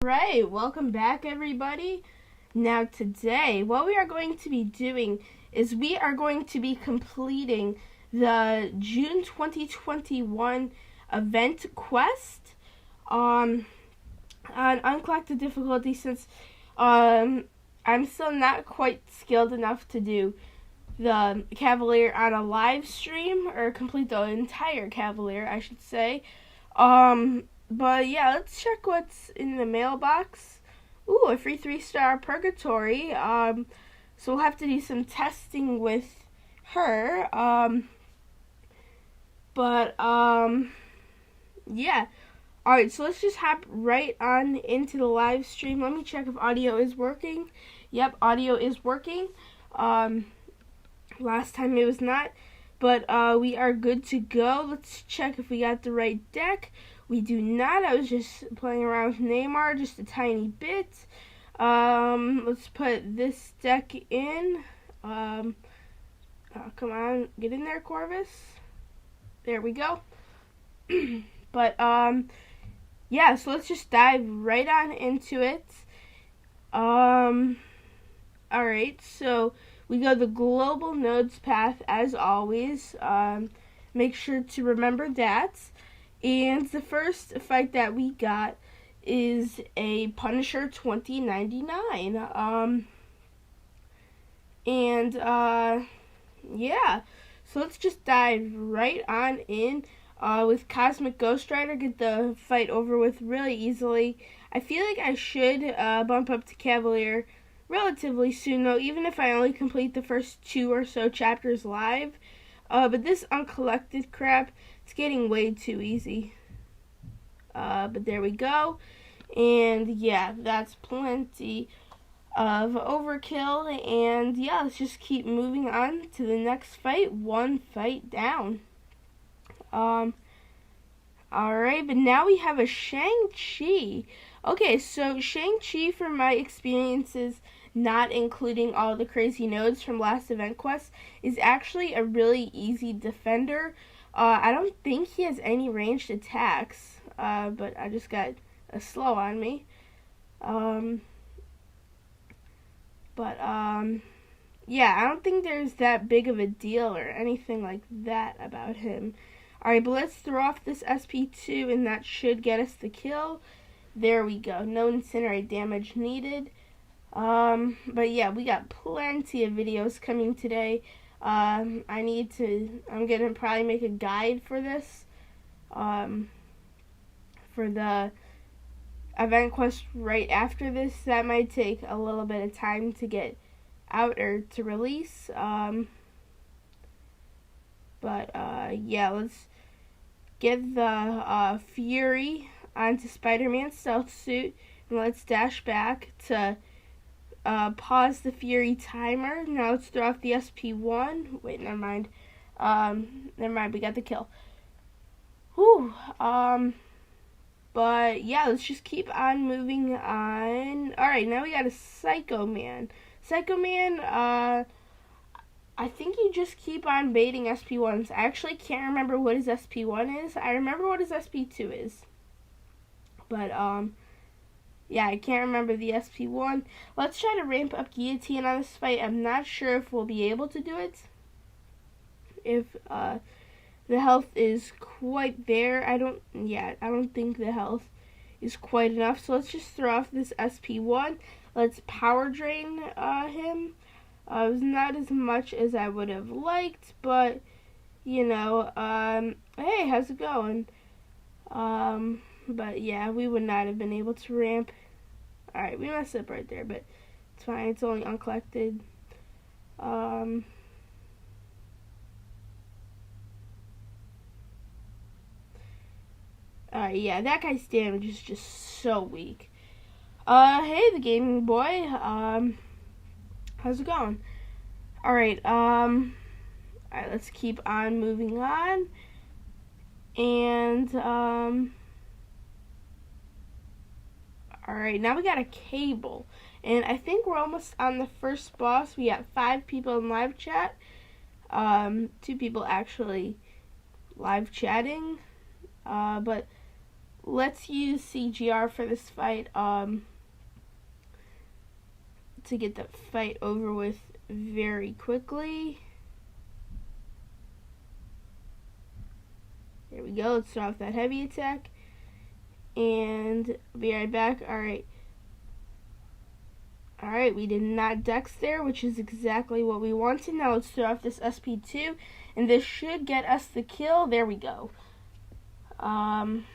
Right, welcome back everybody. Now today, what we are going to be doing is we are going to be completing the June 2021 event quest on uncollected difficulty, since I'm still not quite skilled enough to do the Cavalier on a live stream, or complete the entire Cavalier, I should say. But yeah, let's check what's in the mailbox. Ooh, a free 3-star Purgatory. So we'll have to do some testing with her. Yeah. Alright, so let's just hop right on into the live stream. Let me check if audio is working. Yep, audio is working. Last time it was not. But we are good to go. Let's check if we got the right deck. We do not. I was just playing around with Neymar just a tiny bit. Let's put this deck in. Come on, get in there, Corvus. There we go. But yeah, so let's just dive right on into it. Alright, so we go the global nodes path as always. Make sure to remember that. And the first fight that we got is a Punisher 2099. Yeah. So let's just dive right on in. With Cosmic Ghost Rider, get the fight over with really easily. I feel like I should bump up to Cavalier relatively soon, though, even if I only complete the first 2 or so chapters live. But this uncollected crap, it's getting way too easy. But there we go. And yeah, that's plenty of overkill. And yeah, let's just keep moving on to the next fight. One fight down. Alright, but now we have a Shang-Chi. Okay, so Shang-Chi, from my experiences, not including all the crazy nodes from last event quest, is actually a really easy defender. I don't think he has any ranged attacks, but I just got a slow on me. Yeah, I don't think there's that big of a deal or anything like that about him. Alright, but let's throw off this SP2, and that should get us the kill. There we go. No incinerate damage needed. But yeah, we got plenty of videos coming today. I'm gonna probably make a guide for this. For the event quest right after this. That might take a little bit of time to get out or to release. Yeah, let's get the Fury onto Spider-Man's stealth suit, and let's dash back to pause the Fury timer. Now let's throw off the SP1. Wait, never mind. We got the kill. Whew. But yeah, let's just keep on moving on. Alright, now we got a Psycho Man. Psycho Man, I think you just keep on baiting SP1s. I actually can't remember what his SP1 is. I remember what his SP2 is. But, yeah, I can't remember the SP1. Let's try to ramp up Guillotine on this fight. I'm not sure if we'll be able to do it. If, the health is quite there. I don't think the health is quite enough. So let's just throw off this SP1. Let's power drain him. It was not as much as I would have liked, but you know, hey, how's it going? But yeah, we would not have been able to ramp. Alright, we messed up right there, but it's fine. It's only uncollected. Alright, yeah, that guy's damage is just so weak. Hey, the gaming boy. How's it going? Alright, let's keep on moving on. And, alright, now we got a Cable. And I think we're almost on the first boss. We got 5 people in live chat. 2 people actually live chatting. But let's use CGR for this fight, to get the fight over with very quickly. There we go. Let's start off that heavy attack. And be right back. Alright. Alright, we did not dex there, which is exactly what we wanted. Now let's start off this SP2. And this should get us the kill. There we go. Alright.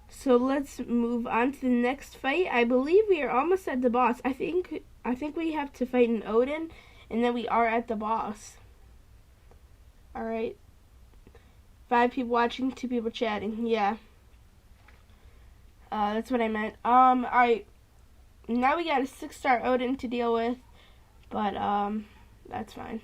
So let's move on to the next fight. I believe we are almost at the boss. I think we have to fight an Odin, and then we are at the boss. Alright. 5 people watching, 2 people chatting. Yeah. That's what I meant. Alright. Now we got a 6-star Odin to deal with. But, that's fine.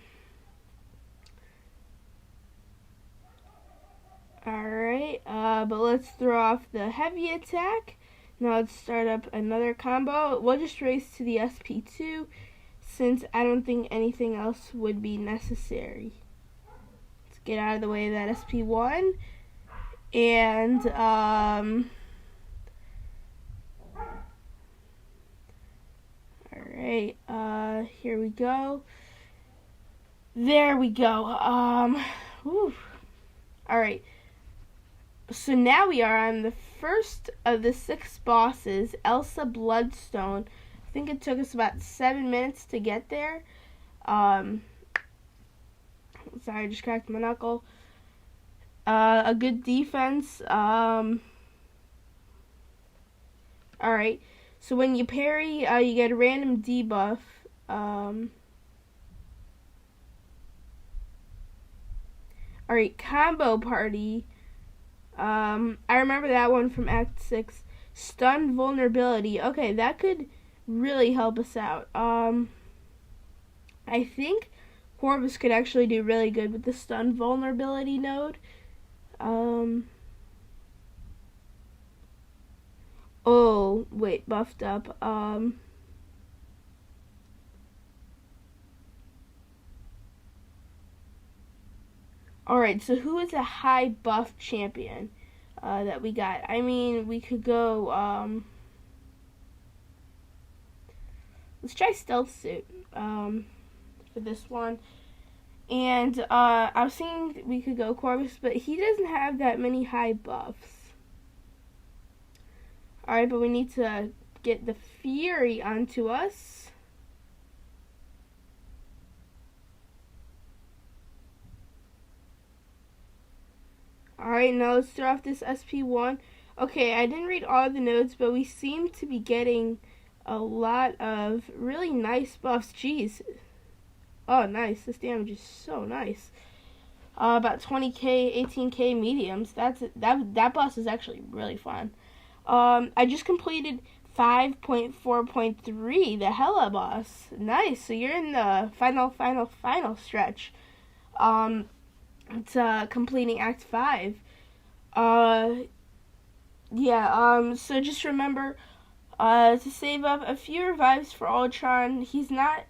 Alright. But let's throw off the heavy attack. Now let's start up another combo. We'll just race to the SP2, since I don't think anything else would be necessary. Get out of the way of that SP1, and alright, here we go. There we go. Alright, so now we are on the first of the 6 bosses, Elsa Bloodstone. I think it took us about 7 minutes to get there. Sorry, I just cracked my knuckle. A good defense. Alright, so when you parry, you get a random debuff. Alright, Combo Party. I remember that one from Act 6. Stun Vulnerability. Okay, that could really help us out. I think Corvus could actually do really good with the stun vulnerability node. Oh, wait, buffed up. Alright, so who is a high buff champion that we got? I mean, we could go, let's try Stealth Suit. For this one, and I was thinking we could go Corvus, but he doesn't have that many high buffs. Alright, but we need to get the Fury onto us. Alright, now let's start off this SP1. Okay, I didn't read all the notes, but we seem to be getting a lot of really nice buffs. Jeez. Oh, nice. This damage is so nice. About 20k, 18k mediums. That boss is actually really fun. I just completed 5.4.3, the Hella boss. Nice. So you're in the final stretch. It's completing Act 5. Yeah. So just remember to save up a few revives for Ultron. He's not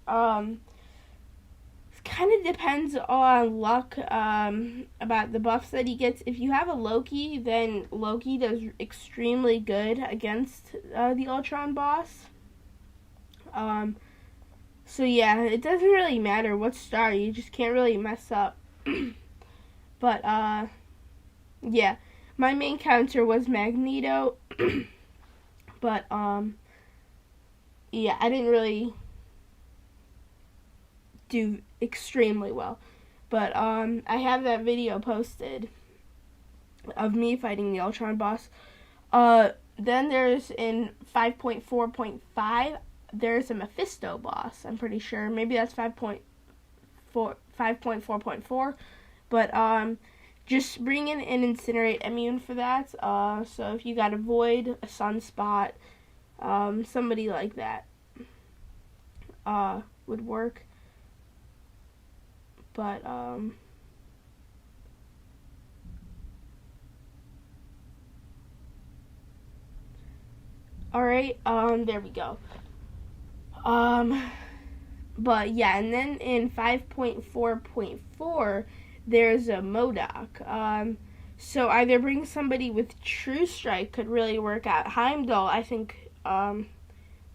kind of depends on luck about the buffs that he gets. If you have a Loki, then Loki does extremely good against the Ultron boss. So yeah, it doesn't really matter what star, you just can't really mess up. But yeah, my main counter was Magneto. But yeah, I didn't really do extremely well, but I have that video posted of me fighting the Ultron boss. Then there's in 5.4.5 there's a Mephisto boss. I'm pretty sure maybe that's 5.4.4, but just bring in an Incinerate immune for that. So if you got a Void, a Sunspot, somebody like that would work. But alright, there we go. But yeah, and then in 5.4.4 there's a MODOK. So either bring somebody with True Strike could really work out. Heimdall, I think,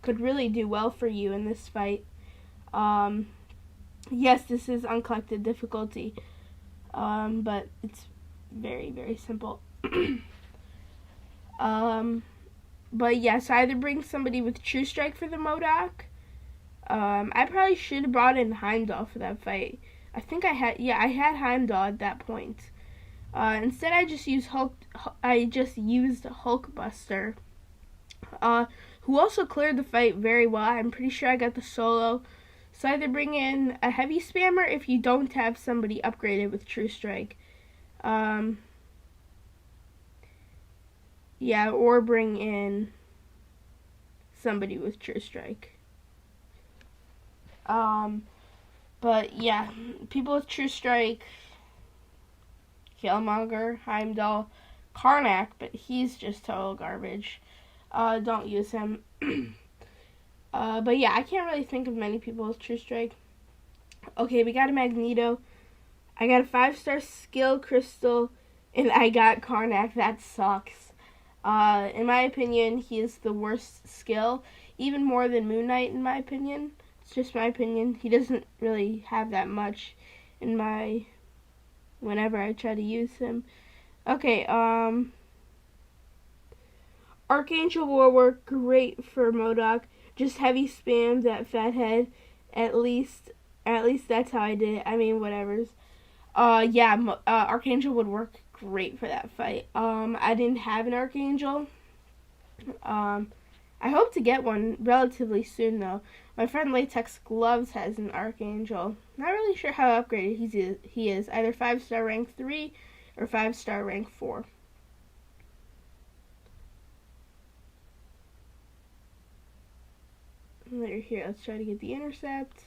could really do well for you in this fight. Yes, this is uncollected difficulty, but it's very, very simple. But yes, either bring somebody with True Strike for the MODOK. I probably should have brought in Heimdall for that fight. I think I had Heimdall at that point. Instead, I just used Hulkbuster, who also cleared the fight very well. I'm pretty sure I got the solo. So either bring in a heavy spammer if you don't have somebody upgraded with True Strike. Yeah, or bring in somebody with True Strike. But yeah, people with True Strike, Killmonger, Heimdall, Karnak, but he's just total garbage. Don't use him. But yeah, I can't really think of many people with True Strike. Okay, we got a Magneto. I got a 5-star skill crystal, and I got Karnak. That sucks. In my opinion, he is the worst skill, even more than Moon Knight, in my opinion. It's just my opinion. He doesn't really have that much in my... whenever I try to use him. Okay, Archangel will work great for MODOK. Just heavy spam that fathead. At least that's how I did it. I mean, whatever's. Archangel would work great for that fight. I didn't have an Archangel. I hope to get one relatively soon, though. My friend Latex Gloves has an Archangel. Not really sure how upgraded he is. Either 5-star rank 3 or 5-star rank 4. Here, let's try to get the intercept.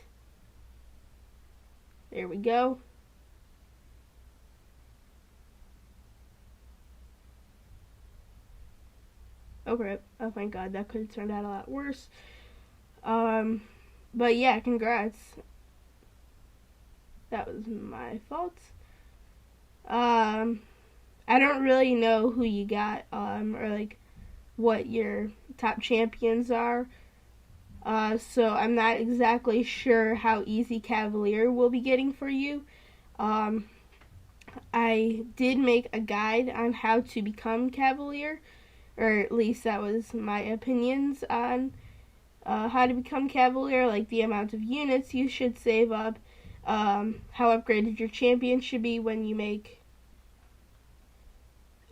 There we go. Oh crap. Oh thank god, that could have turned out a lot worse. But yeah, congrats. That was my fault. I don't really know who you got, or like what your top champions are. So I'm not exactly sure how easy Cavalier will be getting for you. I did make a guide on how to become Cavalier, or at least that was my opinions on how to become Cavalier, like the amount of units you should save up, how upgraded your champion should be when you make,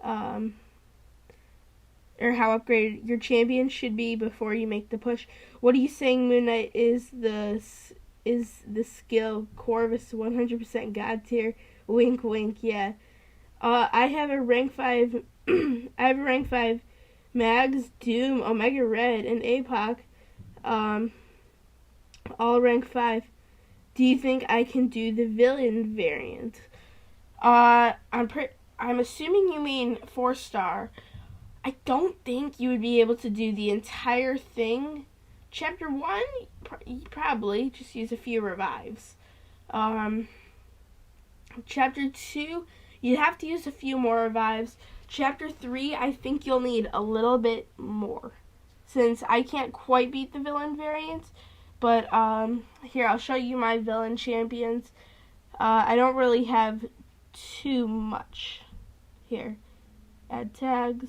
or how upgraded your champion should be before you make the push. What are you saying, Moon Knight is the skill Corvus 100% God tier? Wink, wink. Yeah. I have a rank 5. I have a rank 5 Mags, Doom, Omega Red, and APOC. All rank 5. Do you think I can do the villain variant? I'm assuming you mean 4-star. I don't think you would be able to do the entire thing. Chapter 1, probably. Just use a few revives. Chapter 2, you'd have to use a few more revives. Chapter 3, I think you'll need a little bit more, since I can't quite beat the villain variant. But, here, I'll show you my villain champions. I don't really have too much. Here, add tags.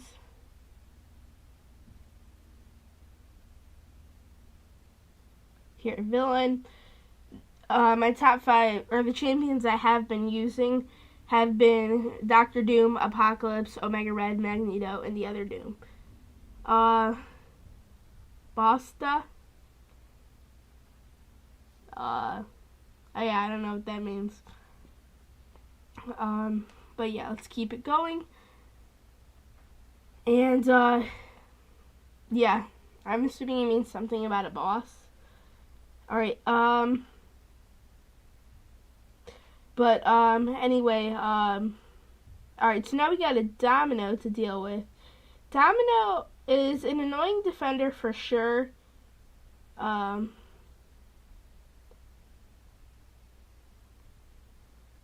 Here, villain. My top 5, or the champions I have been using, have been Dr. Doom, Apocalypse, Omega Red, Magneto, and the other Doom. Basta. Yeah, I don't know what that means. But yeah, let's keep it going. And, yeah, I'm assuming it means something about a boss. Alright, anyway, alright, so now we got a Domino to deal with. Domino is an annoying defender for sure.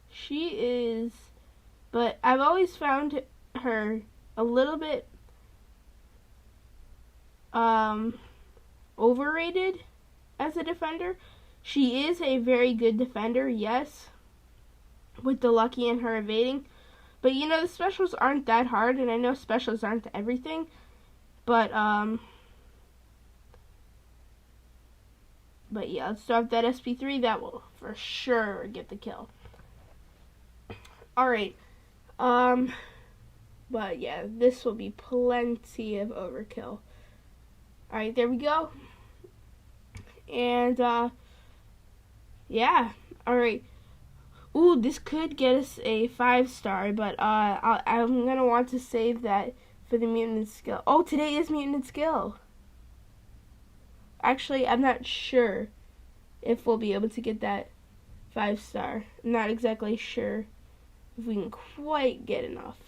She is but I've always found her a little bit overrated as a defender. She is a very good defender, yes, with the lucky and her evading. But you know, the specials aren't that hard, and I know specials aren't everything. But yeah, let's start with that SP3. That will for sure get the kill. Alright. But yeah, this will be plenty of overkill. Alright, there we go. And yeah. Alright. Ooh, this could get us a 5-star, but I'm gonna want to save that for the mutant skill. Oh, today is mutant skill. Actually, I'm not sure if we'll be able to get that 5-star. I'm not exactly sure if we can quite get enough.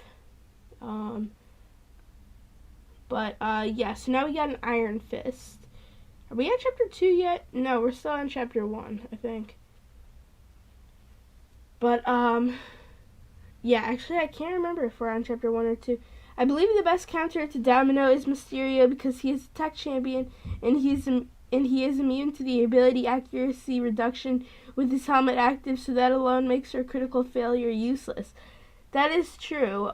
But yeah, so now we got an Iron Fist. Are we on chapter 2 yet? No, we're still on chapter 1, I think. But yeah, actually I can't remember if we're on chapter 1 or 2. I believe the best counter to Domino is Mysterio because he is a tech champion and he is immune to the ability accuracy reduction with his helmet active, so that alone makes her critical failure useless. That is true.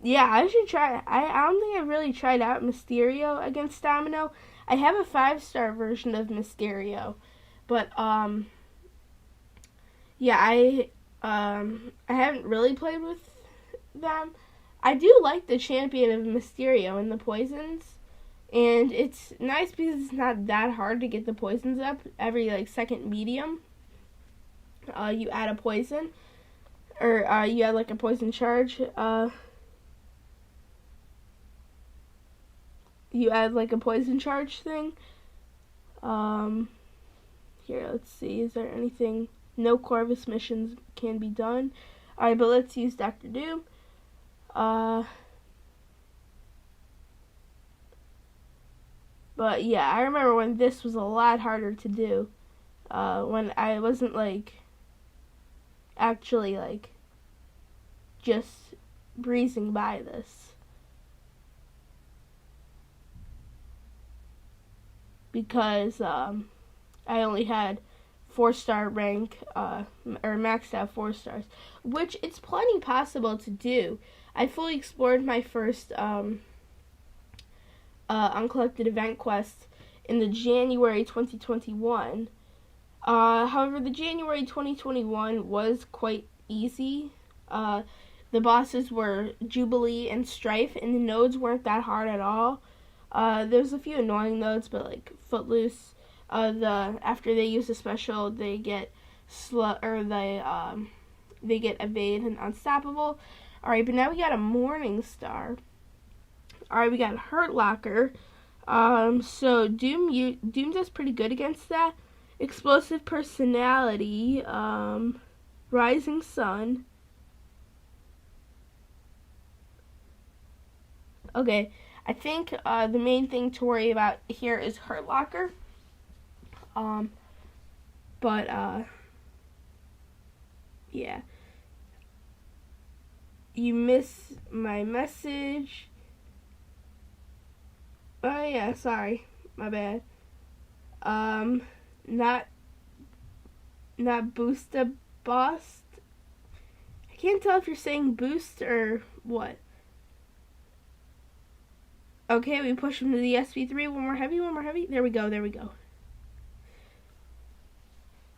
Yeah, I should try. I don't think I've really tried out Mysterio against Domino. I have a 5-star version of Mysterio, but yeah, I haven't really played with them. I do like the champion of Mysterio and the poisons, and it's nice because it's not that hard to get the poisons up. Every like second medium, you add a poison, or you add like a poison charge. You add like a poison charge thing. Here, let's see. Is there anything? No Corvus missions can be done. Alright, but let's use Dr. Doom. But yeah, I remember when this was a lot harder to do. When I wasn't like actually like just breezing by this. Because I only had 4-star rank, or maxed out 4 stars, which it's plenty possible to do. I fully explored my first uncollected event quest in the January 2021. However, the January 2021 was quite easy. The bosses were Jubilee and Strife, and the nodes weren't that hard at all. There's a few annoying nodes, but like Footloose, after they use a special, they get they get evade and unstoppable. All right, but now we got a Morning Star. All right, we got Hurt Locker. So Doom does pretty good against that. Explosive Personality, Rising Sun. Okay, I think the main thing to worry about here is Hurt Locker. Yeah. You miss my message. Oh yeah, sorry, my bad. Not Boosta Boss. I can't tell if you're saying boost or what. Okay, we push him to the SP3. One more heavy. There we go.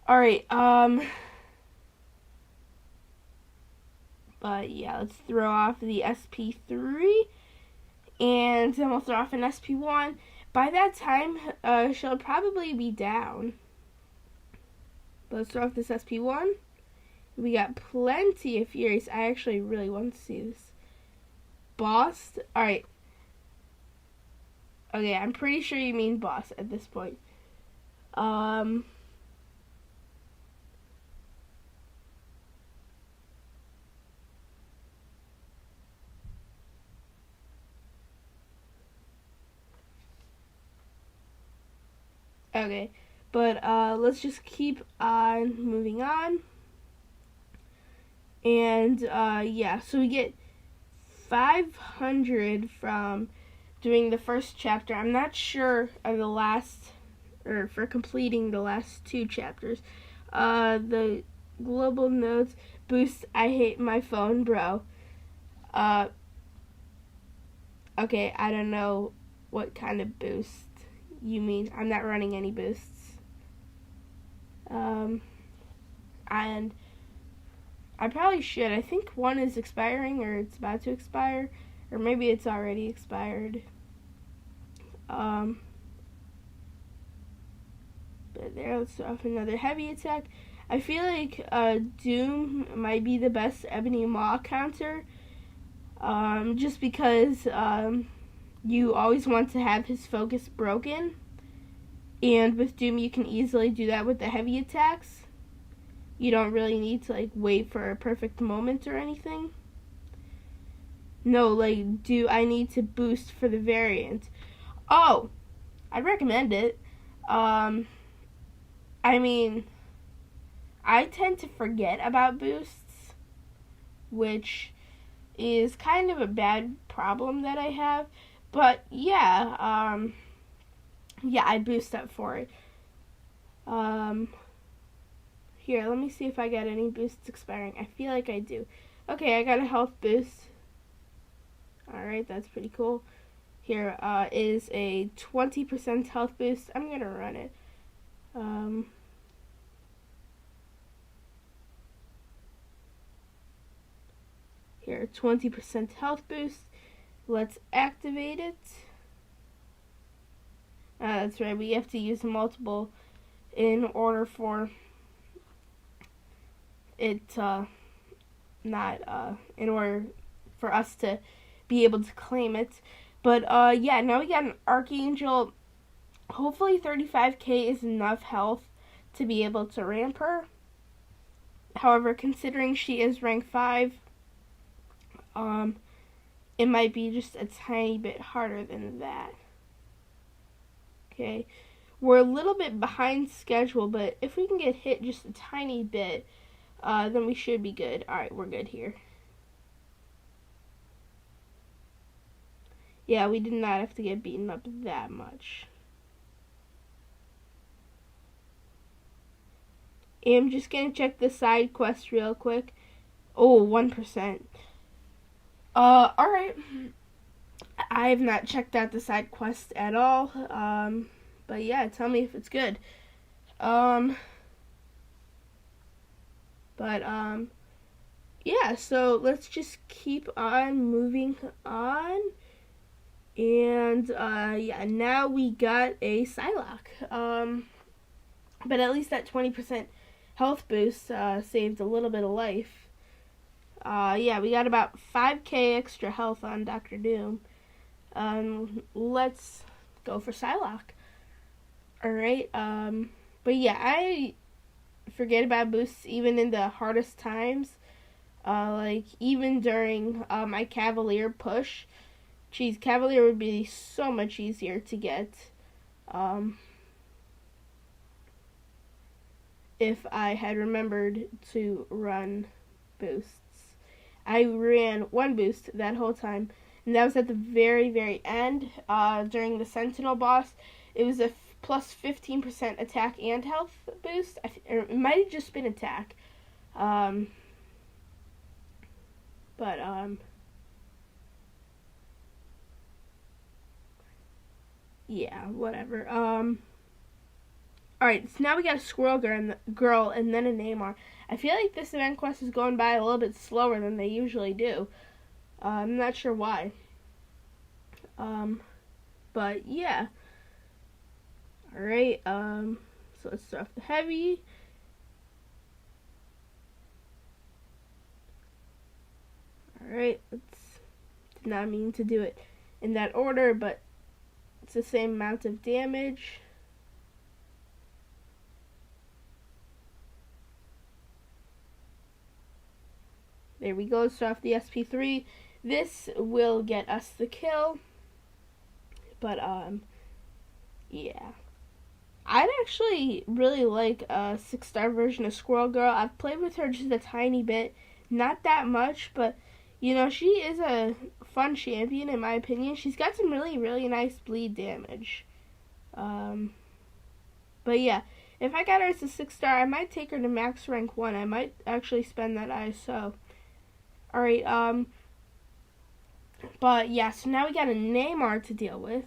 Alright, but yeah, let's throw off the SP3. And then we'll throw off an SP1. By that time, she'll probably be down. But let's throw off this SP1. We got plenty of Furies. I actually really want to see this. Boss. Alright. Okay, I'm pretty sure you mean boss at this point. Okay, but let's just keep on moving on. And yeah, so we get 500 from doing the first chapter. I'm not sure of the last, or for completing the last 2 chapters. The global notes boost. I hate my phone, bro. Okay, I don't know what kind of boost you mean. I'm not running any boosts. And I probably should. I think one is expiring, or it's about to expire, or maybe it's already expired. But there, let's start off another heavy attack. I feel like Doom might be the best Ebony Maw counter, just because you always want to have his focus broken, and with Doom you can easily do that with the heavy attacks. You don't really need to like wait for a perfect moment or anything. No, like, do I need to boost for the variant? Oh, I'd recommend it. I mean, I tend to forget about boosts, which is kind of a bad problem that I have. But yeah, yeah, I'd boost up for it. Here, let me see if I got any boosts expiring. I feel like I do. Okay, I got a health boost. Alright, that's pretty cool. Here is a 20% health boost. I'm going to run it. Here, 20% health boost. Let's activate it. That's right, we have to use multiple in order for it in order for us to be able to claim it. But yeah, now we got an Archangel. Hopefully 35k is enough health to be able to ramp her. However, considering she is rank 5, it might be just a tiny bit harder than that. Okay, we're a little bit behind schedule, but if we can get hit just a tiny bit, then we should be good. Alright, we're good here. Yeah, we did not have to get beaten up that much. I'm just gonna check the side quest real quick. Oh, 1%. Alright. I have not checked out the side quest at all. But yeah, tell me if it's good. Yeah, so let's just keep on moving on. And, yeah, now we got a Psylocke. But at least that 20% health boost saved a little bit of life. Yeah, we got about 5k extra health on Dr. Doom. Let's go for Psylocke. Alright, but yeah, I forget about boosts even in the hardest times. Like, even during my Cavalier push. Geez, Cavalier would be so much easier to get if I had remembered to run boosts. I ran 1 boost that whole time, and that was at the very, very end during the Sentinel boss. It was a plus 15% attack and health boost. It might have just been attack. Yeah, whatever. Alright, so now we got a Squirrel Girl and then a Namor. I feel like this event quest is going by a little bit slower than they usually do. I'm not sure why. But yeah. Alright, so let's start off the heavy. Alright, did not mean to do it in that order, but it's the same amount of damage. There we go, start off the SP3. This will get us the kill. But, yeah. I'd actually really like a 6-star version of Squirrel Girl. I've played with her just a tiny bit. not that much, but you know, she is a fun champion in my opinion. She's got some really, really nice bleed damage. But yeah, if I got her as a 6-star, I might take her to max rank 1. I might actually spend that ISO. Alright, but yeah, so now we got a Neymar to deal with.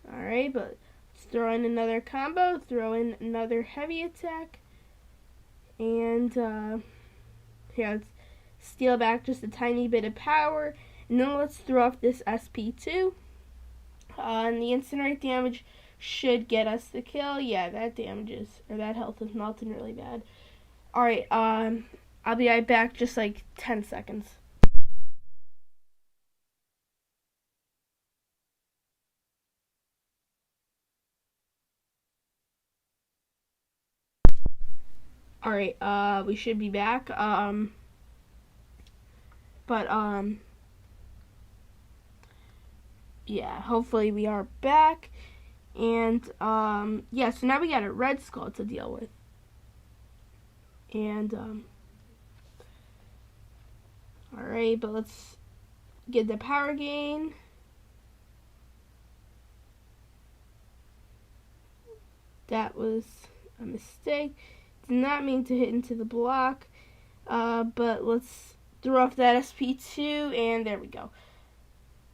Alright, but let's throw in another combo, throw in another heavy attack, and yeah, let's steal back just a tiny bit of power, and then let's throw off this SP2, and the incinerate damage should get us the kill. Yeah, that health is melting really bad. Alright, I'll be right back, just like 10 seconds. Alright, we should be back, yeah, hopefully we are back, and, yeah, so now we got a Red Skull to deal with, and, alright, but let's get the power gain. That was a mistake. Did not mean to hit into the block, but let's throw off that SP2, and there we go.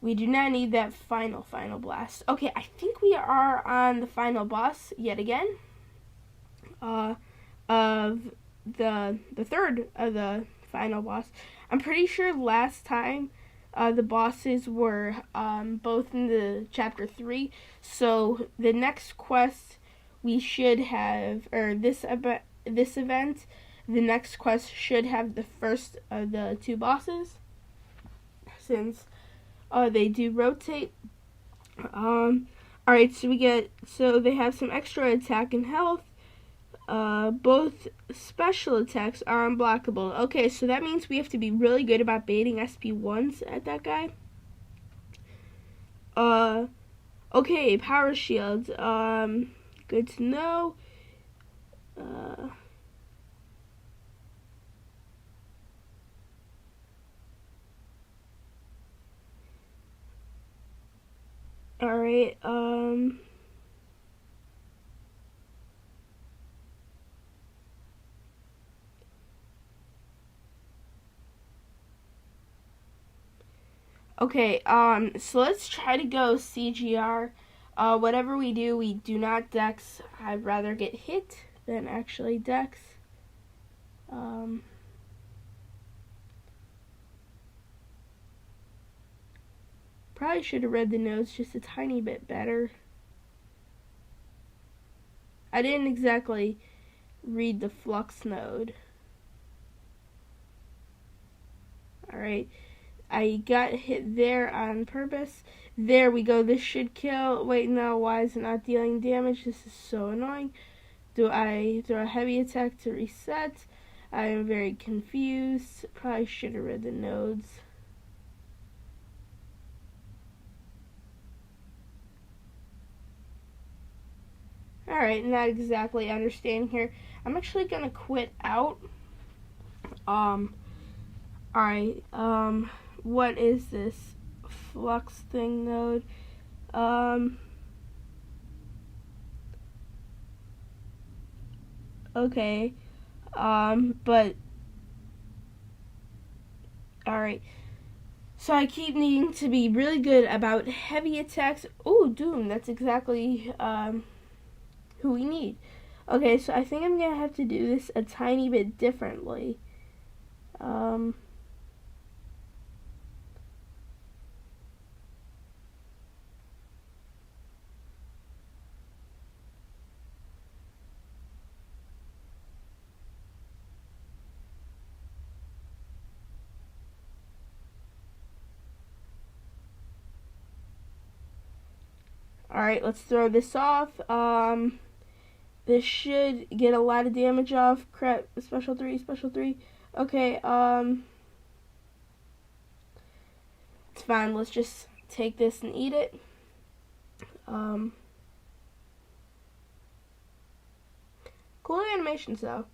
We do not need that final blast. Okay, I think we are on the final boss yet again. Of the third of the final boss. I'm pretty sure last time the bosses were both in the chapter 3. So the next quest we should have, or this event, the next quest should have the first of the 2 bosses, since they do rotate. Alright, so they have some extra attack and health. Both special attacks are unblockable. Okay, so that means we have to be really good about baiting SP1s at that guy. Okay, power shields. Good to know. Alright, okay, so let's try to go CGR. Whatever we do not dex. I'd rather get hit than actually dex. Probably should have read the notes just a tiny bit better. I didn't exactly read the flux node. Alright, I got hit there on purpose. There we go, this should kill. Wait, no, why is it not dealing damage? This is so annoying. Do I throw a heavy attack to reset? I am very confused. Probably should have read the nodes. Alright, not exactly understanding here. I'm actually gonna quit out. Alright, what is this flux thing node? Okay, but, alright. So I keep needing to be really good about heavy attacks. Oh, Doom, that's exactly, who we need. Okay, so I think I'm gonna have to do this a tiny bit differently. Alright, let's throw this off. This should get a lot of damage off. Crap, special 3. Okay, it's fine. Let's just take this and eat it. Cool animations though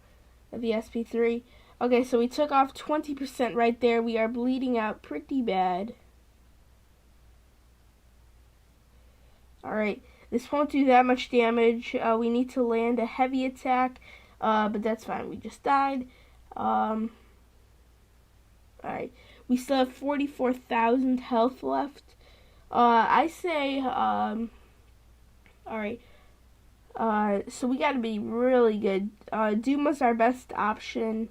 of the SP3. Okay, so we took off 20% right there. We are bleeding out pretty bad. Alright, this won't do that much damage. We need to land a heavy attack, but that's fine. We just died. Alright, we still have 44,000 health left. I say, alright, so we gotta be really good. Doom was our best option,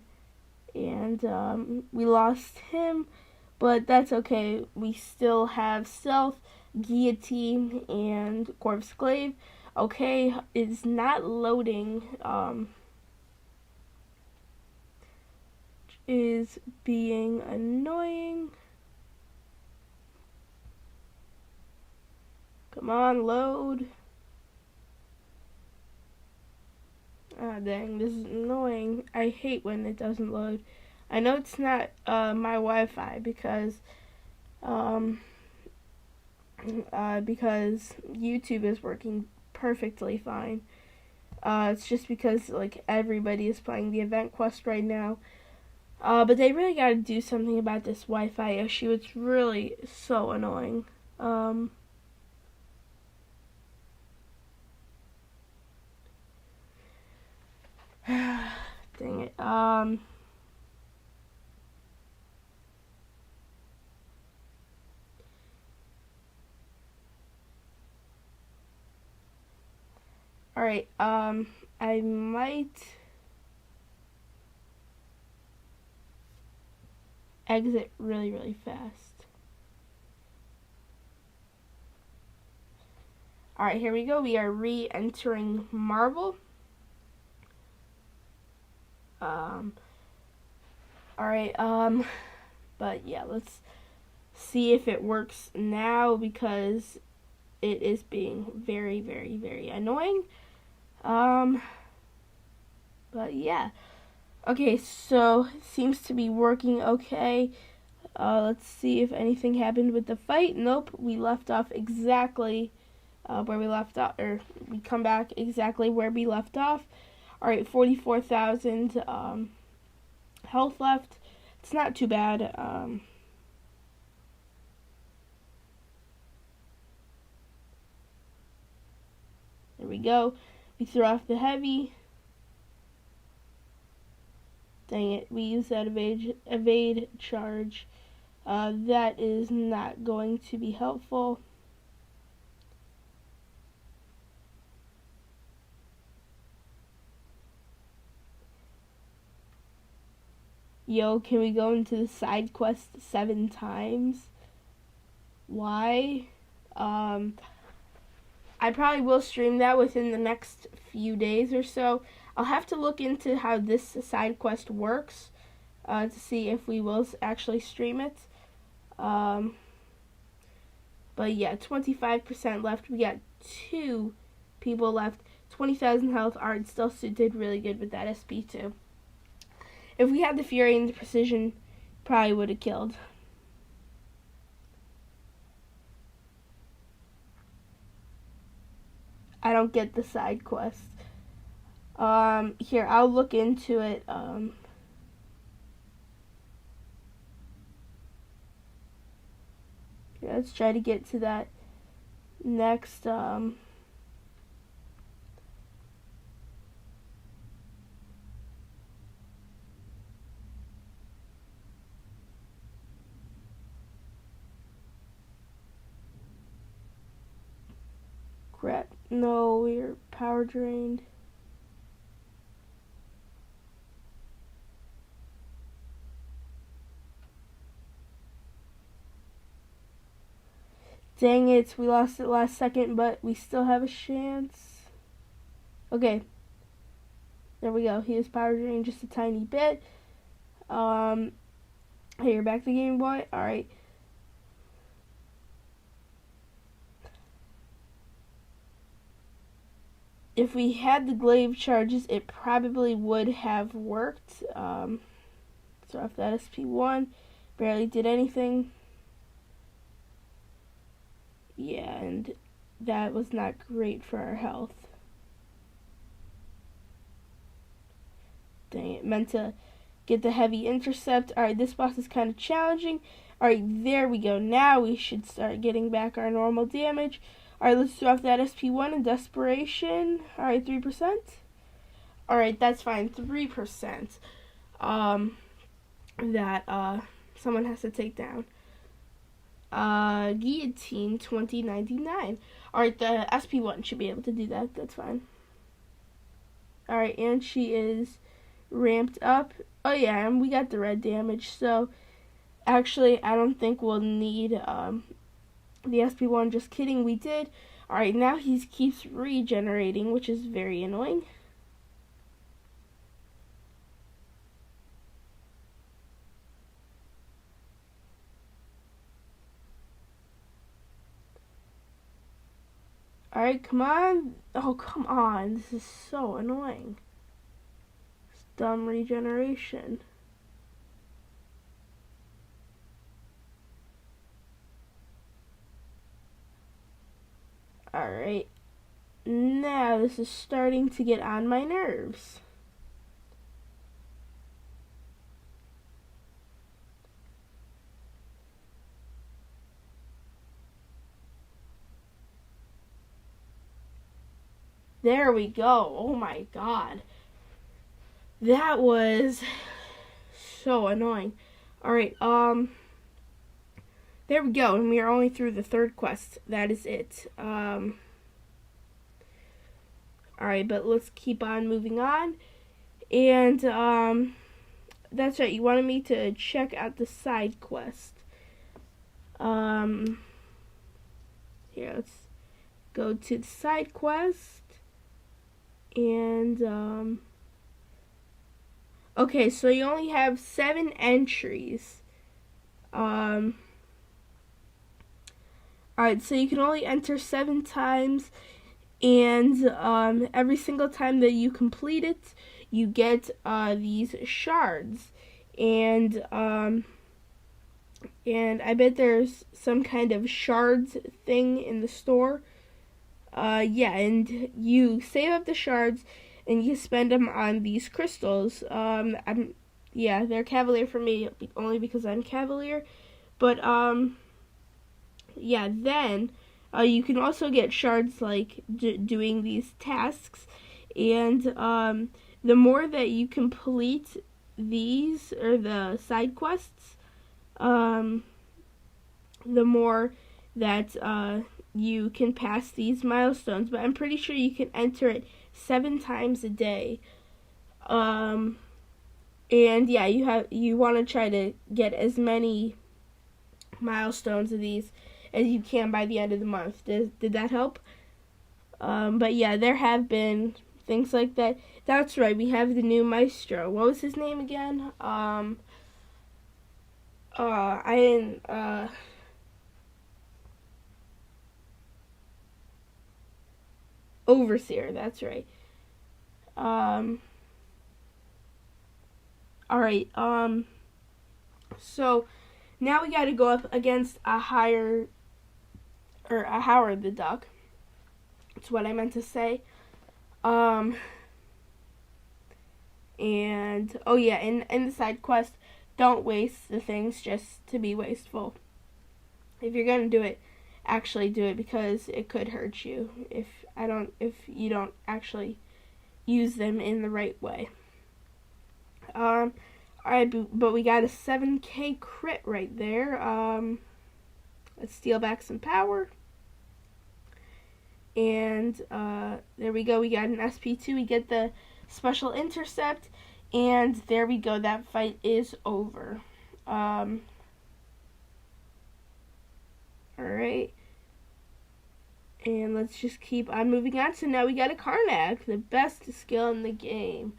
and we lost him, but that's okay. We still have Stealth, Guillotine, and Corpse Glaive. Okay, it's not loading, is being annoying. Come on, load. Ah, dang, this is annoying. I hate when it doesn't load. I know it's not my Wi-Fi because YouTube is working perfectly fine. It's just because like everybody is playing the event quest right now. But they really got to do something about this Wi-Fi issue. It's really so annoying. Dang it. Alright, I might exit really, really fast. Alright, here we go. We are re-entering Marvel. Alright, but yeah, let's see if it works now because it is being very, very, very annoying. But yeah. Okay, so it seems to be working okay. Let's see if anything happened with the fight. Nope, we left off exactly where we left off, or we come back exactly where we left off. Alright, 44,000 health left. It's not too bad. There we go. We threw off the heavy. Dang it, we used that evade charge. That is not going to be helpful. Yo, can we go into the side quest 7 times? Why? I probably will stream that within the next few days or so. I'll have to look into how this side quest works to see if we will actually stream it. But yeah, 25% left. We got 2 people left. 20,000 health. Art still did really good with that SP2. If we had the Fury and the Precision, probably would have killed. I don't get the side quest. Here, I'll look into it. Yeah, let's try to get to that next, crap. No, we're power drained. Dang it, we lost it last second, but we still have a chance. Okay. There we go. He is power drained just a tiny bit. Hey, you're back to Game Boy? Alright. If we had the glaive charges, it probably would have worked. So off that SP1, barely did anything. Yeah, and that was not great for our health. dang it, meant to get the heavy intercept. Alright, this boss is kind of challenging. Alright, there we go. Now we should start getting back our normal damage. Alright, let's throw off that SP1 in desperation. Alright, 3%. Alright, that's fine. 3%. That someone has to take down. Guillotine 2099. Alright, the SP1 should be able to do that. That's fine. Alright, and she is ramped up. Oh yeah, and we got the red damage, so actually I don't think we'll need the SP1. Just kidding, we did. Alright, now he keeps regenerating, which is very annoying. Alright, come on. Oh, come on. This is so annoying. It's dumb regeneration. Alright. Now this is starting to get on my nerves. There we go. Oh my god. That was so annoying. Alright, there we go, and we are only through the third quest. That is it. Alright, but let's keep on moving on. And, that's right, you wanted me to check out the side quest. Here, let's go to the side quest. And, okay, so you only have 7 entries. Alright, so you can only enter 7 times, and, every single time that you complete it, you get, these shards. And I bet there's some kind of shards thing in the store. Yeah, and you save up the shards, and you spend them on these crystals. Yeah, they're Cavalier for me, only because I'm Cavalier. But, yeah, then, you can also get shards, like, doing these tasks. And, the more that you complete these, or the side quests, the more that, you can pass these milestones, but I'm pretty sure you can enter it 7 times a day. And yeah, you want to try to get as many milestones of these as you can by the end of the month. Did that help? But yeah, there have been things like that. That's right, we have the new Maestro. What was his name again? I didn't, Overseer, that's right. Alright, so now we gotta go up against a Howard the Duck. That's what I meant to say. And, oh yeah, in the side quest, don't waste the things just to be wasteful. If you're gonna do it, actually do it, because it could hurt you if you don't actually use them in the right way. Alright, but we got a 7k crit right there. Let's steal back some power. And there we go, we got an SP2, we get the special intercept, and there we go, that fight is over. Alright. And let's just keep on moving on. So now we got a Karnak, the best skill in the game.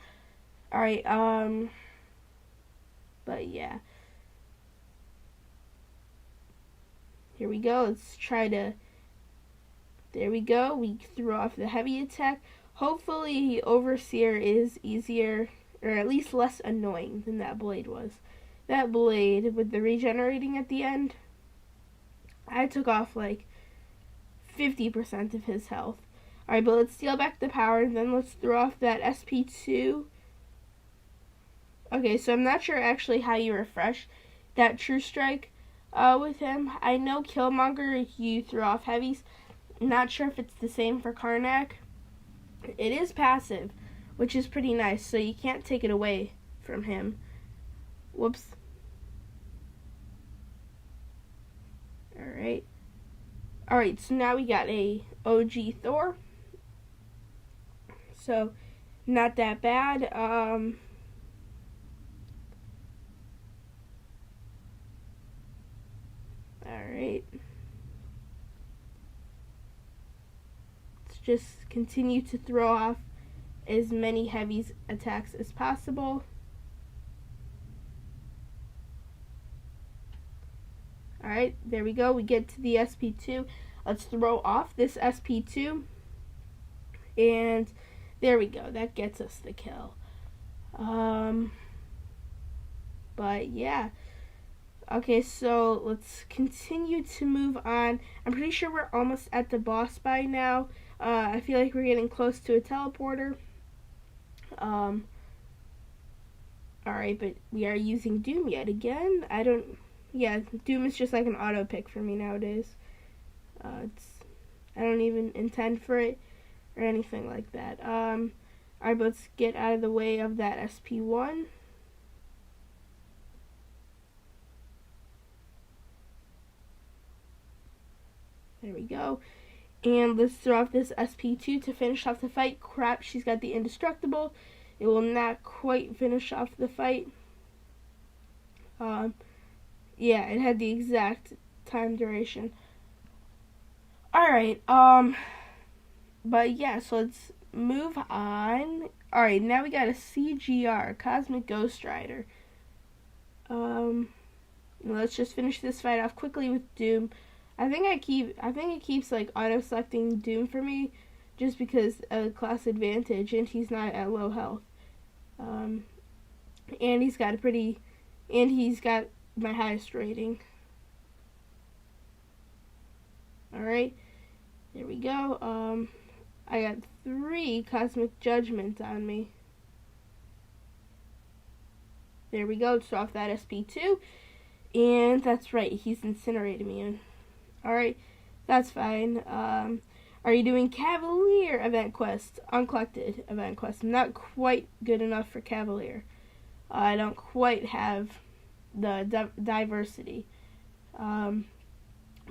Alright, but yeah. Here we go, let's try to, there we go, we threw off the heavy attack. Hopefully Overseer is easier, or at least less annoying than that blade was. That blade, with the regenerating at the end, I took off like 50% of his health. Alright, but let's steal back the power, and then let's throw off that SP2. Okay, so I'm not sure actually how you refresh that True Strike with him. I know Killmonger, you throw off heavies. Not sure if it's the same for Karnak. It is passive, which is pretty nice, so you can't take it away from him. Whoops. Alright. Alright, so now we got a OG Thor. So, not that bad. Alright. Let's just continue to throw off as many heavies attacks as possible. Alright, there we go. We get to the SP2. Let's throw off this SP2. And there we go. That gets us the kill. But yeah. Okay, so let's continue to move on. I'm pretty sure we're almost at the boss by now. I feel like we're getting close to a teleporter. Alright, but we are using Doom yet again. Yeah, Doom is just like an auto pick for me nowadays. I don't even intend for it or anything like that. Alright, but let's get out of the way of that SP1. There we go. And let's throw off this SP2 to finish off the fight. Crap, she's got the indestructible. It will not quite finish off the fight. Yeah, it had the exact time duration. Alright, but yeah, so let's move on. Alright, now we got a CGR, Cosmic Ghost Rider. Let's just finish this fight off quickly with Doom. I think it keeps like auto selecting Doom for me just because of class advantage, and he's not at low health. And he's got my highest rating. Alright, there we go. I got 3 Cosmic Judgment on me. There we go, it's off that SP2. And that's right, he's incinerated me. Alright, that's fine. Are you doing Cavalier event quest? Uncollected event quest. I'm not quite good enough for Cavalier. I don't quite have the diversity. But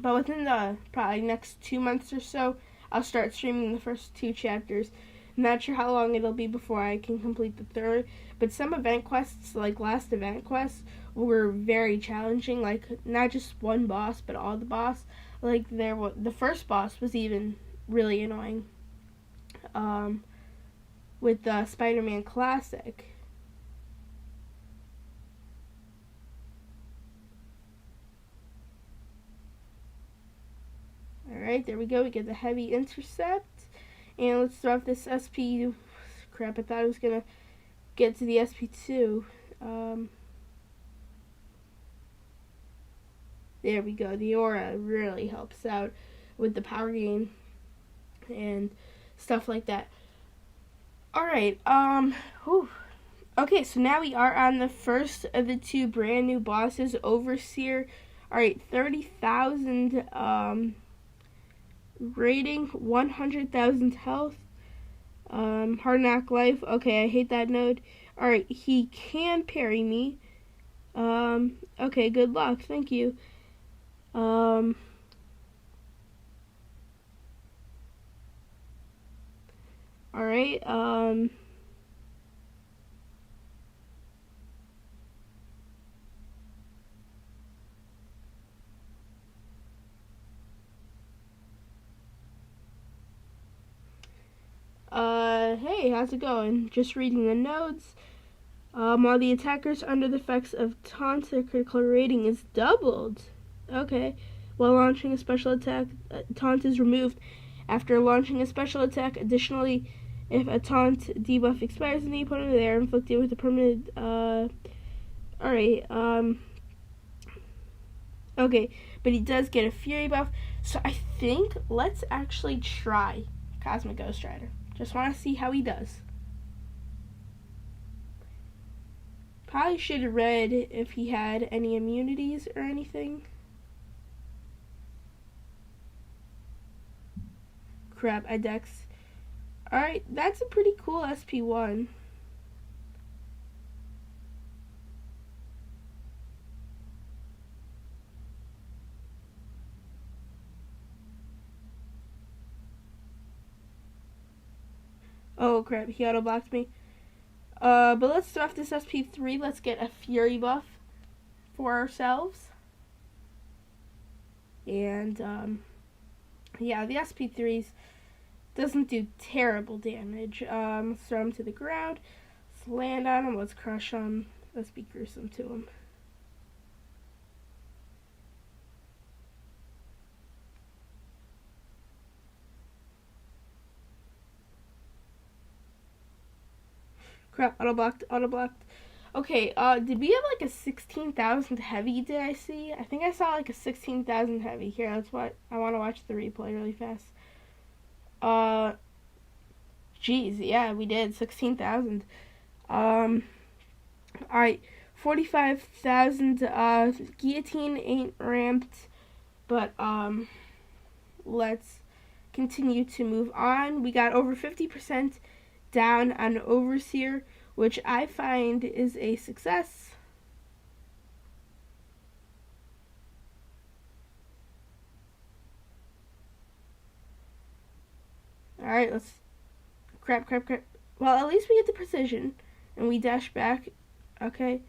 within the probably next 2 months or so, I'll start streaming the first 2 chapters. I'm not sure how long it'll be before I can complete the 3rd, but some event quests, like last event quests, were very challenging. Like not just one boss, but all the boss. Like the first boss was even really annoying. With the Spider-Man Classic. Alright, there we go. We get the heavy intercept. And let's throw off this SP. Crap, I thought I was going to get to the SP2. There we go. The aura really helps out with the power gain and stuff like that. Alright, okay, so now we are on the first of the 2 brand new bosses, Overseer. Alright, 30,000, rating, 100,000 health, hard knock life. Okay, I hate that node. Alright, he can parry me. Okay, good luck, thank you. Alright, hey, how's it going? Just reading the notes. While the attacker's under the effects of taunt, their critical rating is doubled. Okay. While launching a special attack, taunt is removed after launching a special attack. Additionally, if a taunt debuff expires in the opponent, they are inflicted with a permanent, alright, okay, but he does get a fury buff, so I think let's actually try Cosmic Ghost Rider. Just want to see how he does. Probably should have read if he had any immunities or anything. Crap, I dex. Alright, that's a pretty cool SP1. Oh crap, he auto blocked me. But let's start off this SP3. Let's get a Fury buff for ourselves. And yeah, the SP3s doesn't do terrible damage. Let's throw him to the ground. Let's land on him. Let's crush him. Let's be gruesome to him. Crap, auto blocked, auto blocked. Okay, did we have like a 16,000 heavy, did I see? I think I saw like a 16,000 heavy. Here, that's what I want to watch the replay really fast. Geez, yeah, we did, 16,000. Alright, 45,000, guillotine ain't ramped, but, let's continue to move on. We got over 50% down on Overseer, which I find is a success. Alright, let's... Crap. Well, at least we get the precision, and we dash back. Okay.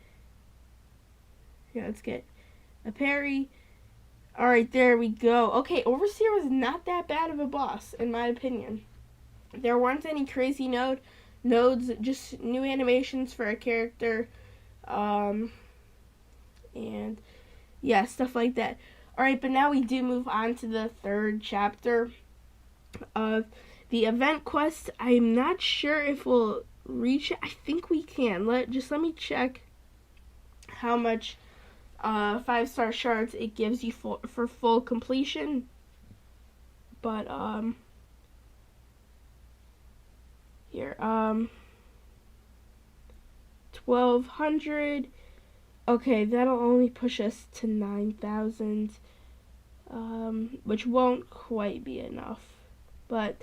Yeah, let's get a parry. Alright, there we go. Okay, Overseer was not that bad of a boss, in my opinion. There weren't any crazy nodes, just new animations for a character, and yeah, stuff like that. Alright, but now we do move on to the third chapter of the event quest. I'm not sure if we'll reach it. I think we can. Let me check how much 5-star shards it gives you for full completion. But here, 1,200. Okay, that'll only push us to 9,000, which won't quite be enough. But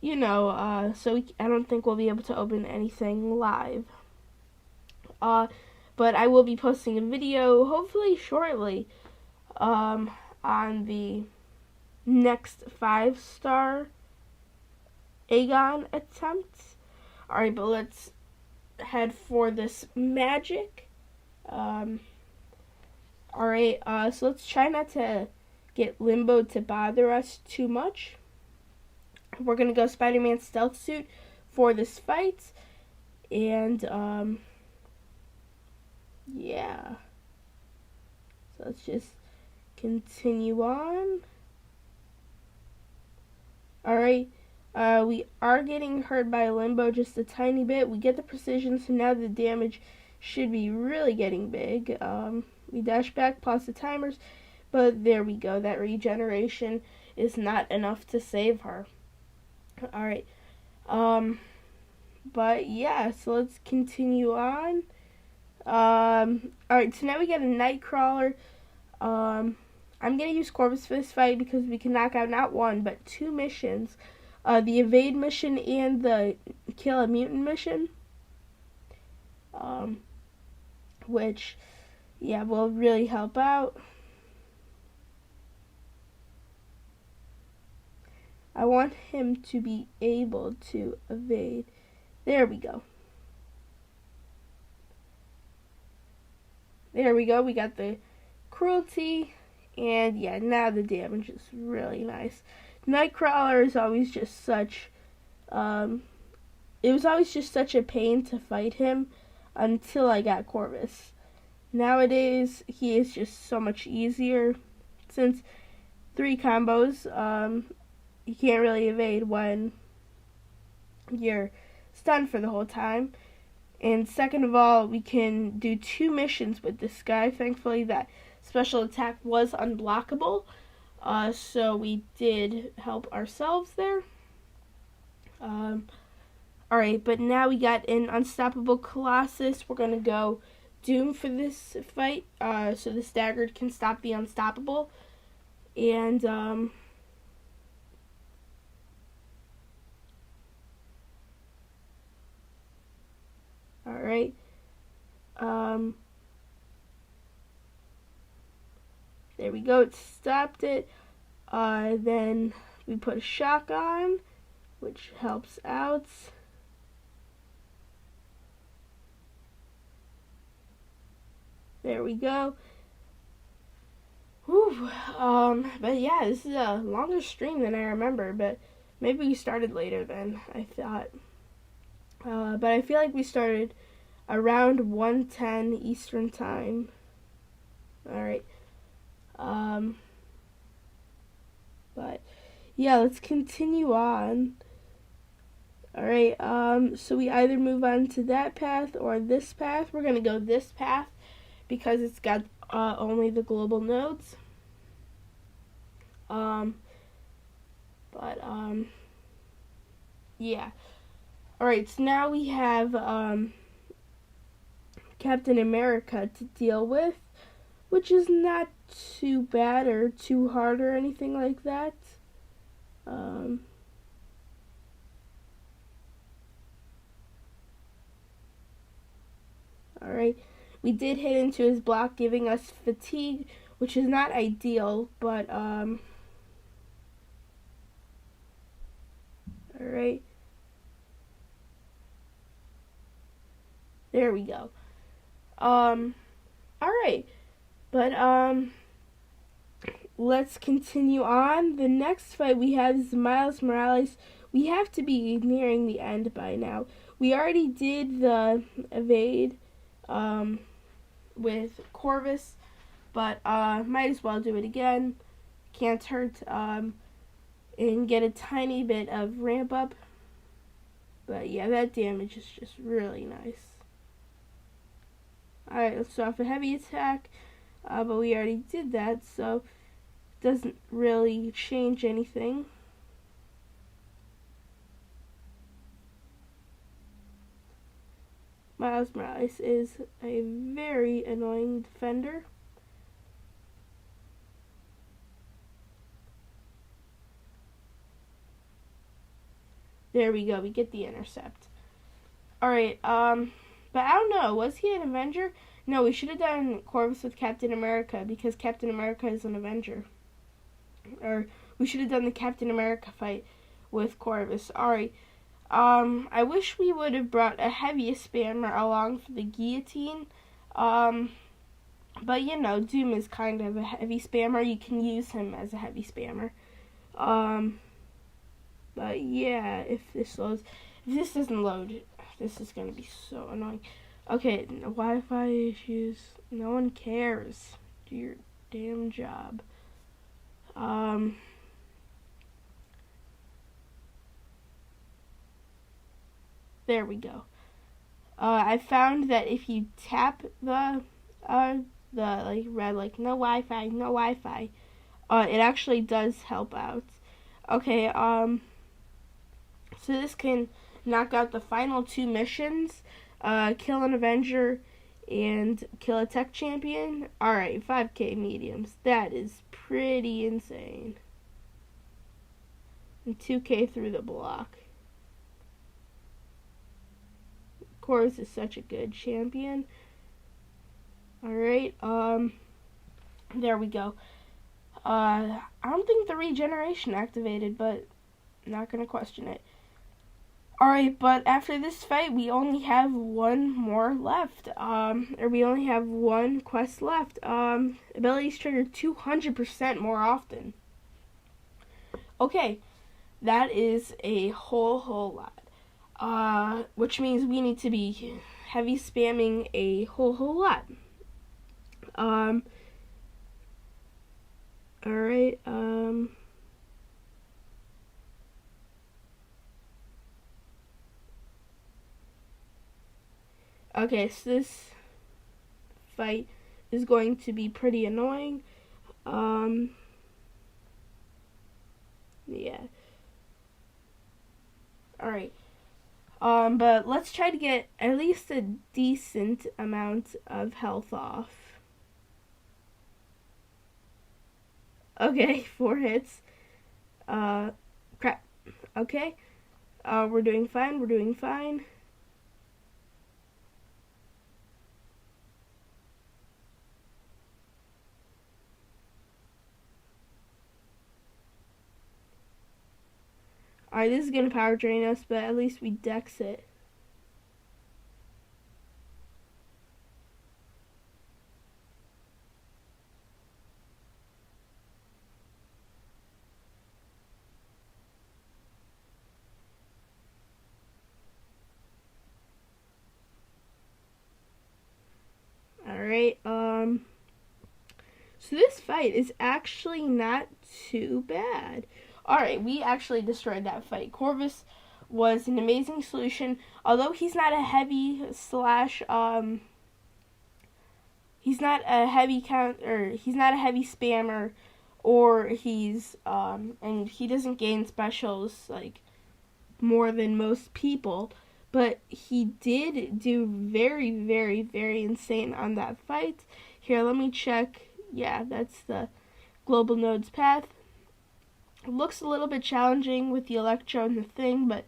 you know, I don't think we'll be able to open anything live. But I will be posting a video, hopefully shortly, on the next 5-star Aegon attempt. Alright, but let's head for this magic. Alright, so let's try not to get Limbo to bother us too much. We're gonna go Spider-Man stealth suit for this fight, and yeah. So let's just continue on. Alright, we are getting hurt by Limbo just a tiny bit. We get the precision, so now the damage should be really getting big. We dash back, pause the timers, but there we go. That regeneration is not enough to save her. Alright, but yeah, so let's continue on. Alright, so now we get a Nightcrawler. I'm gonna use Corvus for this fight because we can knock out not one, but 2 missions. The evade mission and the kill a mutant mission. Which, yeah, will really help out. I want him to be able to evade. There we go. There we go. We got the cruelty. And yeah, now the damage is really nice. Nightcrawler is always just such... it was always just such a pain to fight him until I got Corvus. Nowadays, he is just so much easier. Since 3 combos, you can't really evade when you're stunned for the whole time. And second of all, we can do 2 missions with this guy. Thankfully, that special attack was unblockable. So we did help ourselves there. Alright, but now we got an Unstoppable Colossus. We're going to go Doom for this fight, so the Staggered can stop the Unstoppable. And, alright. There we go, it stopped it. Then we put a shock on, which helps out. There we go. Whew. But yeah, this is a longer stream than I remember, but maybe we started later than I thought. But I feel like we started around 1:10 Eastern Time. Alright. But yeah, let's continue on. Alright, so we either move on to that path or this path. We're gonna go this path because it's got only the global nodes. Yeah. Alright, so now we have Captain America to deal with, which is not too bad or too hard or anything like that. Alright, we did hit into his block, giving us fatigue, which is not ideal, but alright. There we go. Alright. But, let's continue on. The next fight we have is Miles Morales. We have to be nearing the end by now. We already did the evade, with Corvus, but, might as well do it again. Can't hurt, and get a tiny bit of ramp up. But yeah, that damage is just really nice. Alright, let's start off a heavy attack, but we already did that, so it doesn't really change anything. Miles Morales is a very annoying defender. There we go, we get the intercept. Alright, but I don't know, was he an Avenger? No, we should have done Corvus with Captain America because Captain America is an Avenger. Or we should have done the Captain America fight with Corvus. Alright, I wish we would have brought a heavy spammer along for the guillotine. But you know, Doom is kind of a heavy spammer. You can use him as a heavy spammer. But yeah, if this doesn't load, this is gonna be so annoying. Okay, Wi-Fi issues. No one cares. Do your damn job. There we go. I found that if you tap the like red, like no Wi-Fi, no Wi-Fi, it actually does help out. Okay, so this can knock out the final two missions, kill an Avenger and kill a tech champion. Alright, 5k mediums. That is pretty insane. And 2k through the block. Corvus is such a good champion. Alright, there we go. I don't think the regeneration activated, but I'm not gonna question it. Alright, but after this fight, we only have one more left. Or we only have one quest left. Abilities trigger 200% more often. Okay, that is a whole lot. Which means we need to be heavy spamming a whole lot. Alright, okay, so this fight is going to be pretty annoying. Yeah. Alright. But let's try to get at least a decent amount of health off. Okay, 4 hits. Crap. Okay. We're doing fine. We're doing fine. Alright, this is gonna power drain us, but at least we dex it. Alright, so this fight is actually not too bad. Alright, we actually destroyed that fight. Corvus was an amazing solution. Although he's not a heavy slash, he's not a heavy he's not a heavy spammer, or he's, and he doesn't gain specials, like, more than most people. But he did do very, very, very insane on that fight. Here, let me check. Yeah, that's the global nodes path. It looks a little bit challenging with the electro and the thing, but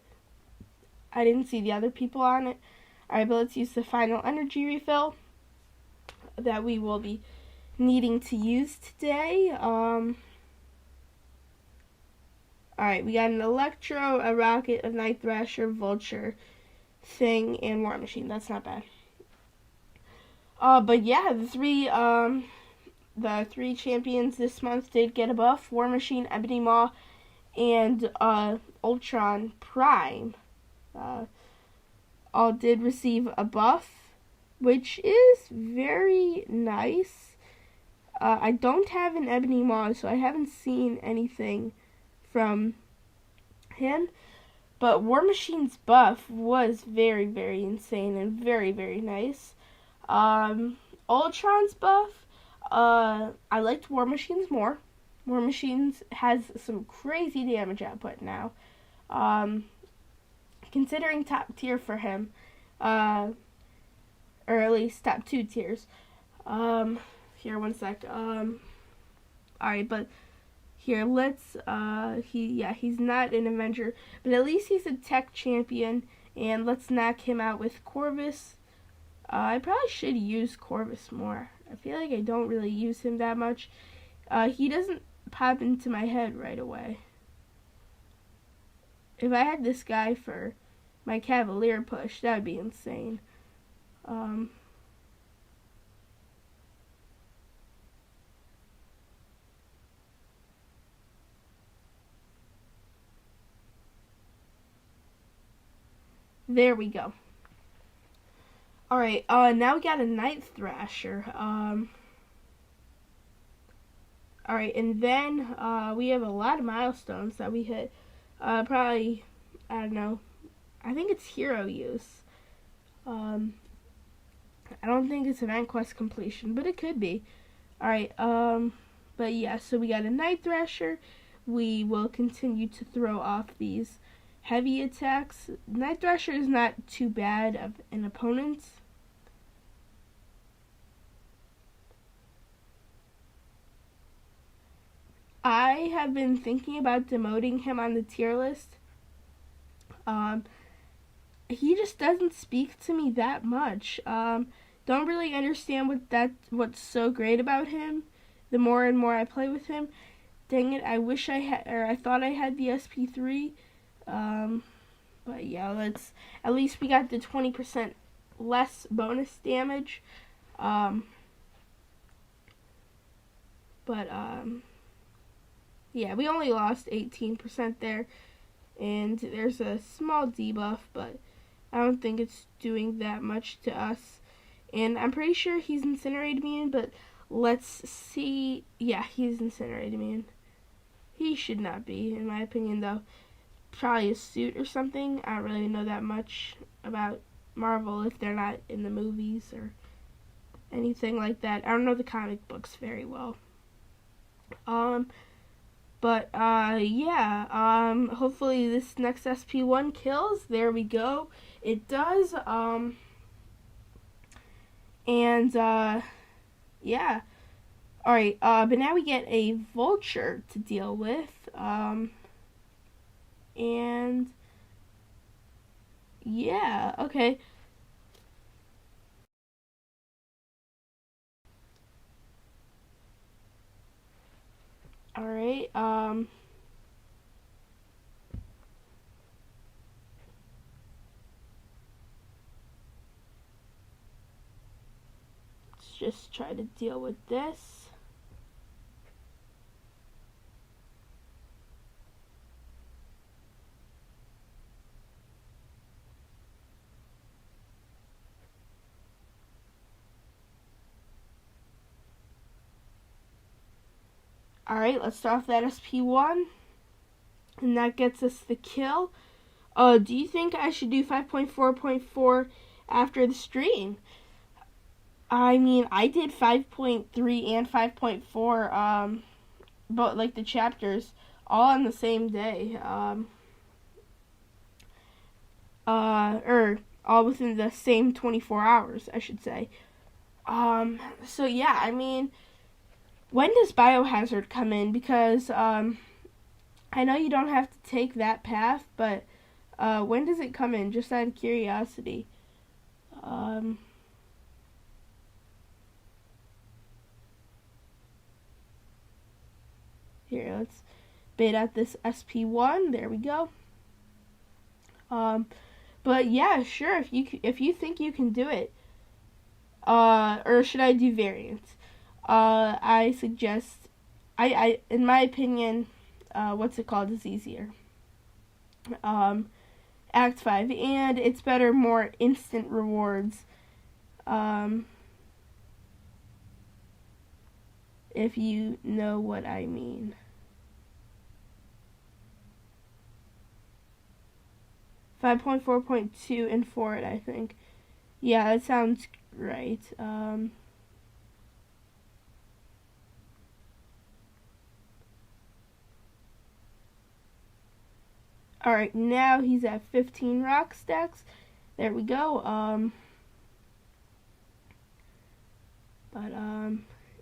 I didn't see the other people on it. Alright, but let's use the final energy refill that we will be needing to use today. Alright, we got an electro, a rocket, a night thrasher, vulture, thing, and war machine. That's not bad. But yeah, the three champions this month did get a buff. War Machine, Ebony Maw, and Ultron Prime all did receive a buff, which is very nice. I don't have an Ebony Maw, so I haven't seen anything from him. But War Machine's buff was very, very insane and very, very nice. Ultron's buff, I liked War Machine's more. War Machine's has some crazy damage output now. Considering top tier for him, or at least top 2 tiers. Here, one sec. Alright, but here, let's, he's not an Avenger, but at least he's a tech champion, and let's knock him out with Corvus. I probably should use Corvus more. I feel like I don't really use him that much. He doesn't pop into my head right away. If I had this guy for my Cavalier push, that would be insane. There we go. Alright, now we got a Night Thrasher. Alright, and then, we have a lot of milestones that we hit. Probably, I don't know, I think it's hero use. I don't think it's event quest completion, but it could be. Alright, but yeah, so we got a Night Thrasher. We will continue to throw off these heavy attacks. Night Thrasher is not too bad of an opponent. I have been thinking about demoting him on the tier list. He just doesn't speak to me that much. Don't really understand what's so great about him. The more and more I play with him, dang it, I wish I had, or I thought I had the SP3. But yeah, at least we got the 20% less bonus damage. Yeah, we only lost 18% there, and there's a small debuff, but I don't think it's doing that much to us. And I'm pretty sure he's Incinerate Immune, but let's see. Yeah, he's Incinerate Immune. He should not be, in my opinion, though. Probably a suit or something. I don't really know that much about Marvel if they're not in the movies or anything like that. I don't know the comic books very well. But yeah, hopefully this next SP1 kills. There we go. It does. And yeah. Alright, but now we get a vulture to deal with. And yeah, okay. Alright, let's just try to deal with this. Alright, let's start off that SP1. And that gets us the kill. Do you think I should do 5.4.4 after the stream? I mean, I did 5.3 and 5.4, but like the chapters, all on the same day. Or all within the same 24 hours, I should say. So yeah, I mean, when does Biohazard come in? Because, I know you don't have to take that path, but, when does it come in? Just out of curiosity. Here, let's bait out this SP1. There we go. But yeah, sure, if you think you can do it. Or should I do variants? I suggest, I in my opinion, what's it called is easier. Act 5, and it's better, more instant rewards. If you know what I mean. 5.4.2 and forward, I think. Yeah, that sounds right. Alright, now he's at 15 rock stacks. There we go.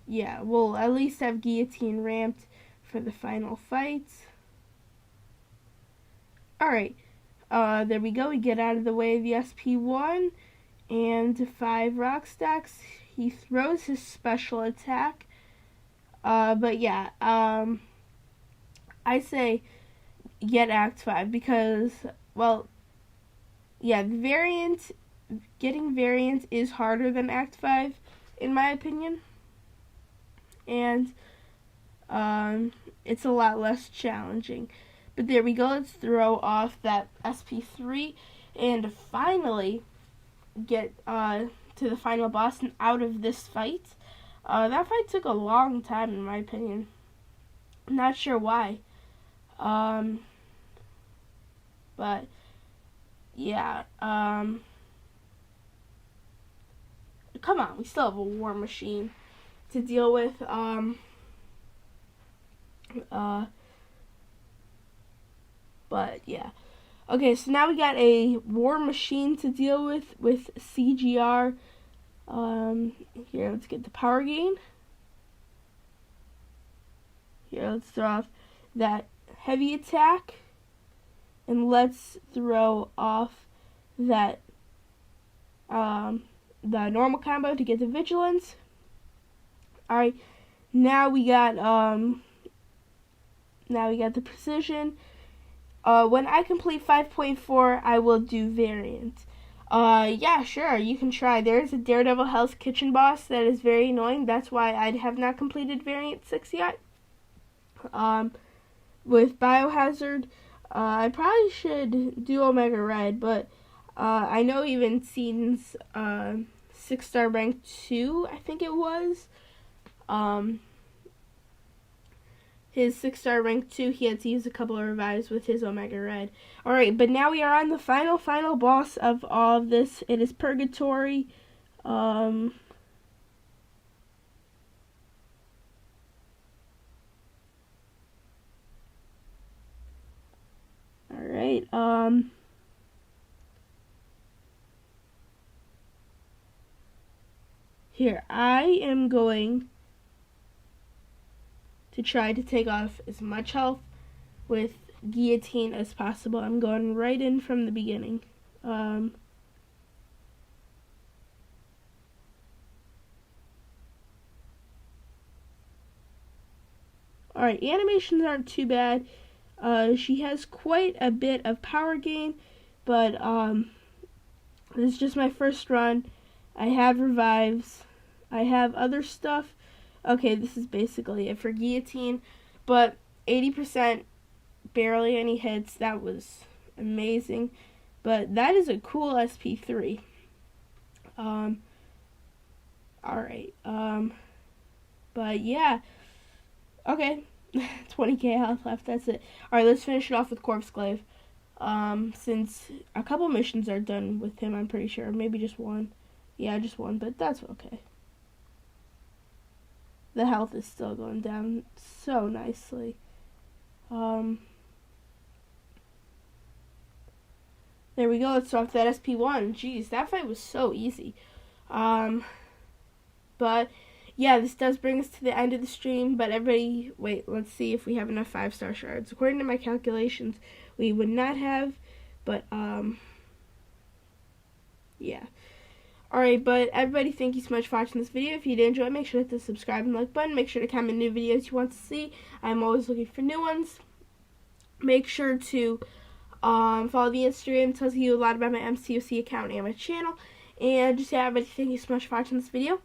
Yeah, we'll at least have guillotine ramped for the final fights. Alright, there we go. We get out of the way of the SP1 and 5 rock stacks. He throws his special attack. But yeah, I say get Act 5 because, well, yeah, getting variant is harder than Act 5, in my opinion. And, it's a lot less challenging. But there we go, let's throw off that SP3 and finally get, to the final boss and out of this fight. That fight took a long time, in my opinion. I'm not sure why. But yeah, come on, we still have a war machine to deal with. But yeah. Okay, so now we got a war machine to deal with CGR. Here, let's get the power gain. Here, let's throw off that heavy attack. And let's throw off that, the normal combo to get the vigilance. Alright, now we got the precision. When I complete 5.4, I will do variant. Yeah, sure, you can try. There is a Daredevil Hell's Kitchen boss that is very annoying. That's why I have not completed variant 6 yet. With Biohazard, I probably should do Omega Red, but I know even Seaton's 6-star rank 2, I think it was. His 6-star rank 2, he had to use a couple of revives with his Omega Red. Alright, but now we are on the final boss of all of this. It is Purgatory. Here, I am going to try to take off as much health with guillotine as possible. I'm going right in from the beginning. Alright, animations aren't too bad. She has quite a bit of power gain, but this is just my first run. I have revives. I have other stuff. Okay, this is basically it for guillotine, but 80%, barely any hits. That was amazing. But that is a cool SP3. Alright. But yeah. Okay. 20k health left. That's it. Alright, let's finish it off with Corpse Glaive. Since a couple missions are done with him, I'm pretty sure. Maybe just one. Yeah, just one, but that's okay. The health is still going down so nicely. There we go. Let's start that SP1. Jeez, that fight was so easy. But yeah, this does bring us to the end of the stream. But everybody, wait, let's see if we have enough 5-star shards. According to my calculations, we would not have. But yeah. Alright, but everybody, thank you so much for watching this video. If you did enjoy it, make sure to hit the subscribe and like button. Make sure to comment new videos you want to see. I'm always looking for new ones. Make sure to follow the Instagram. It tells you a lot about my MCOC account and my channel. And just, yeah, everybody, thank you so much for watching this video.